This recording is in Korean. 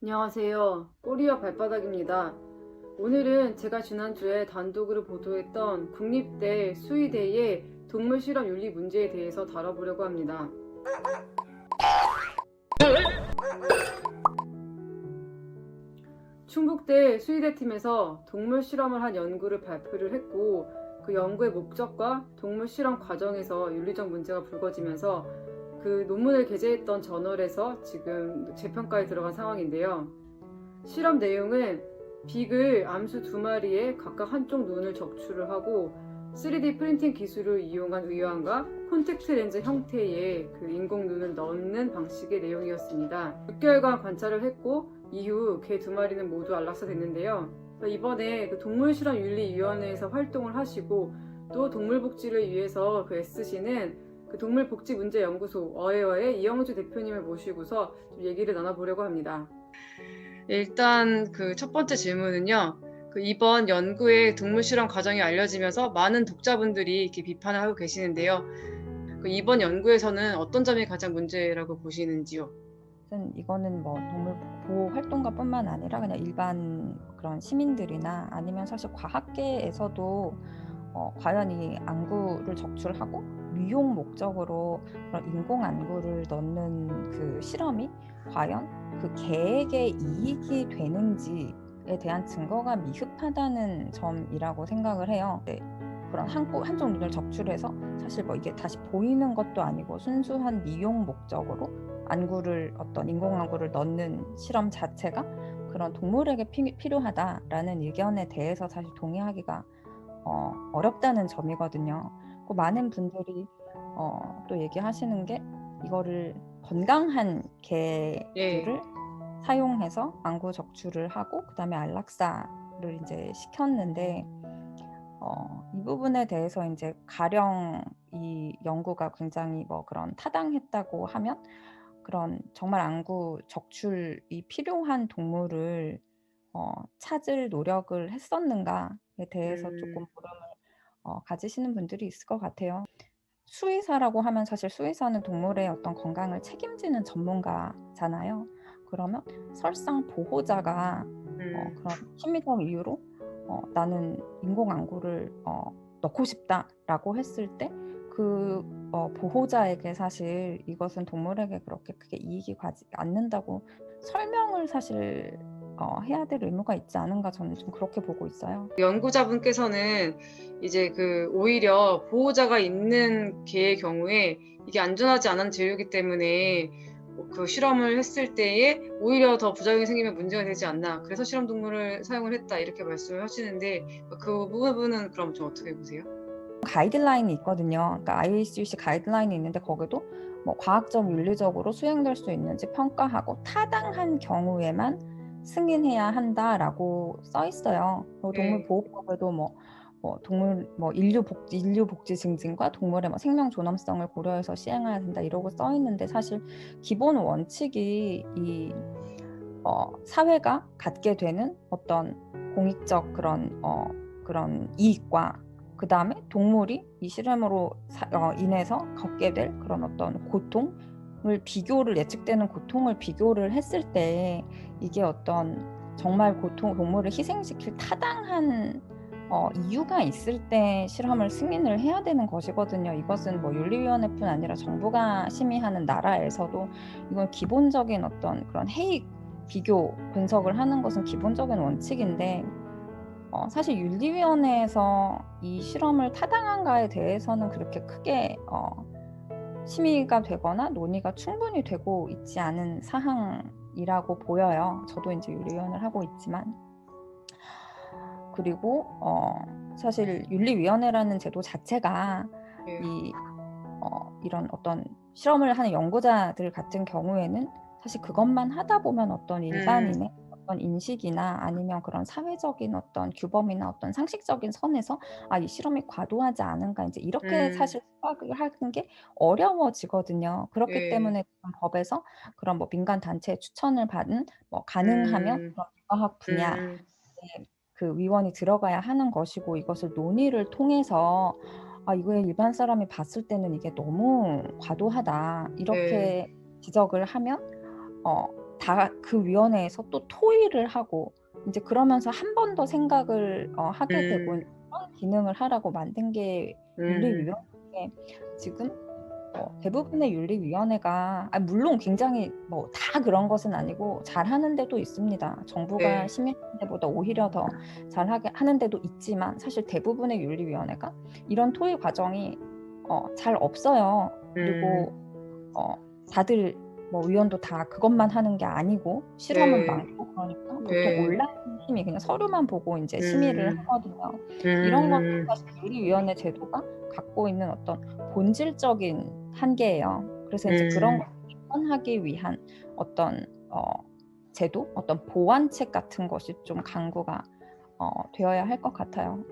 안녕하세요. 꼬리와 발바닥입니다. 오늘은 제가 지난주에 단독으로 보도했던 국립대 수의대의 동물 실험 윤리 문제에 대해서 다뤄보려고 합니다. 충북대 수의대 팀에서 동물 실험을 한 연구를 발표를 했고, 그 연구의 목적과 동물 실험 과정에서 윤리적 문제가 불거지면서 그 논문을 게재했던 저널에서 지금 재평가에 들어간 상황인데요. 실험 내용은 빅을 암수 2마리에 각각 한쪽 눈을 적출을 하고 3D 프린팅 기술을 이용한 의안과 콘택트 렌즈 형태의 그 인공 눈을 넣는 방식의 내용이었습니다. 6개월간 관찰을 했고 이후 개 2마리는 모두 안락사됐는데요. 이번에 그 동물실험윤리위원회에서 활동을 하시고 또 동물복지를 위해서 애쓰시는 그 동물복지문제연구소 어에어의 이영주 대표님을 모시고서 좀 얘기를 나눠보려고 합니다. 일단 그 첫 번째 질문은요. 그 이번 연구의 동물 실험 과정이 알려지면서 많은 독자분들이 이렇게 비판을 하고 계시는데요. 그 이번 연구에서는 어떤 점이 가장 문제라고 보시는지요? 이거는 뭐 동물 보호 활동가뿐만 아니라 그냥 일반 그런 시민들이나 아니면 사실 과학계에서도 과연 이 안구를 적출하고 미용 목적으로 그런 인공 안구를 넣는 그 실험이 과연 그 개에게 이익이 되는지에 대한 증거가 미흡하다는 점이라고 생각을 해요. 그런 한쪽 눈을 적출해서 사실 뭐 이게 다시 보이는 것도 아니고 순수한 미용 목적으로 어떤 인공 안구를 넣는 실험 자체가 그런 동물에게 필요하다라는 의견에 대해서 사실 동의하기가 어렵다는 점이거든요. 많은 분들이 또 얘기하시는 게 이거를 건강한 개들을 사용해서 안구 적출을 하고 그다음에 안락사를 이제 시켰는데 이 부분에 대해서 이제 가령 이 연구가 굉장히 뭐 그런 타당했다고 하면 그런 정말 안구 적출이 필요한 동물을 찾을 노력을 했었는가에 대해서 조금 물음을 가지시는 분들이 있을 것 같아요. 수의사라고 하면 사실 수의사는 동물의 어떤 건강을 책임지는 전문가잖아요. 그러면 설상 보호자가 그런 심리적 이유로 나는 인공 안구를 넣고 싶다라고 했을 때 그 보호자에게 사실 이것은 동물에게 그렇게 크게 이익이 가지 않는다고 설명을 사실 해야 될 의무가 있지 않은가 저는 좀 그렇게 보고 있어요. 연구자분께서는 이제 그 오히려 보호자가 있는 개의 경우에 이게 안전하지 않은 재료이기 때문에 그 실험을 했을 때에 오히려 더 부작용이 생기면 문제가 되지 않나. 그래서 실험 동물을 사용을 했다 이렇게 말씀을 하시는데 그 부분은 그럼 좀 어떻게 보세요? 가이드라인이 있거든요. 그러니까 IACC 가이드라인이 있는데 거기도 뭐 과학적 윤리적으로 수행될 수 있는지 평가하고 타당한 경우에만 승인해야 한다라고 써 있어요. 동물보호법에도 동물 인류복지 증진과 동물의 생명 존엄성을 고려해서 시행해야 된다 이러고 써 있는데 사실 기본 원칙이 이 사회가 갖게 되는 어떤 공익적 그런 이익과 그 다음에 동물이 이 실험으로 인해서 겪게 될 그런 어떤 예측되는 고통을 비교를 했을 때 이게 어떤 정말 동물을 희생시킬 타당한 이유가 있을 때 실험을 승인을 해야 되는 것이거든요. 이것은 윤리위원회뿐 아니라 정부가 심의하는 나라에서도 이건 기본적인 어떤 그런 비교 분석을 하는 것은 기본적인 원칙인데 사실 윤리위원회에서 이 실험을 타당한가에 대해서는 그렇게 크게 심의가 되거나 논의가 충분히 되고 있지 않은 사항이라고 보여요. 저도 이제 윤리위원을 하고 있지만. 그리고 사실 윤리위원회라는 제도 자체가 이런 어떤 실험을 하는 연구자들 같은 경우에는 사실 그것만 하다 보면 어떤 일반인의 어떤 인식이나 아니면 그런 사회적인 어떤 규범이나 어떤 상식적인 선에서 이 실험이 과도하지 않은가 이제 이렇게 사실 생각을 하는 게 어려워지거든요. 그렇기 때문에 법에서 그런 민간 단체의 추천을 받은 가능하면 그런 과학 분야에 그 위원이 들어가야 하는 것이고 이것을 논의를 통해서 이거에 일반 사람이 봤을 때는 이게 너무 과도하다 이렇게 지적을 하면 다 그 위원회에서 또 토의를 하고 이제 그러면서 한 번 더 생각을 하게 되고 그런 기능을 하라고 만든 게 윤리위원회인데 지금 대부분의 윤리위원회가 물론 굉장히 뭐 다 그런 것은 아니고 잘하는 데도 있습니다. 정부가 네. 시민단체보다 오히려 더 잘하게 하는 데도 있지만 사실 대부분의 윤리위원회가 이런 토의 과정이 잘 없어요. 그리고 다들 뭐 위원도 다 그것만 하는 게 아니고 실험은 네. 많고 그러니까 보통 네. 온라인 심의 그냥 서류만 보고 이제 심의를 하거든요. 이런 건 사실 윤리위원회 제도가 갖고 있는 어떤 본질적인 한계예요. 그래서 이제 그런 걸 개선하기 위한 어떤 제도, 어떤 보완책 같은 것이 좀 강구가 되어야 할 것 같아요.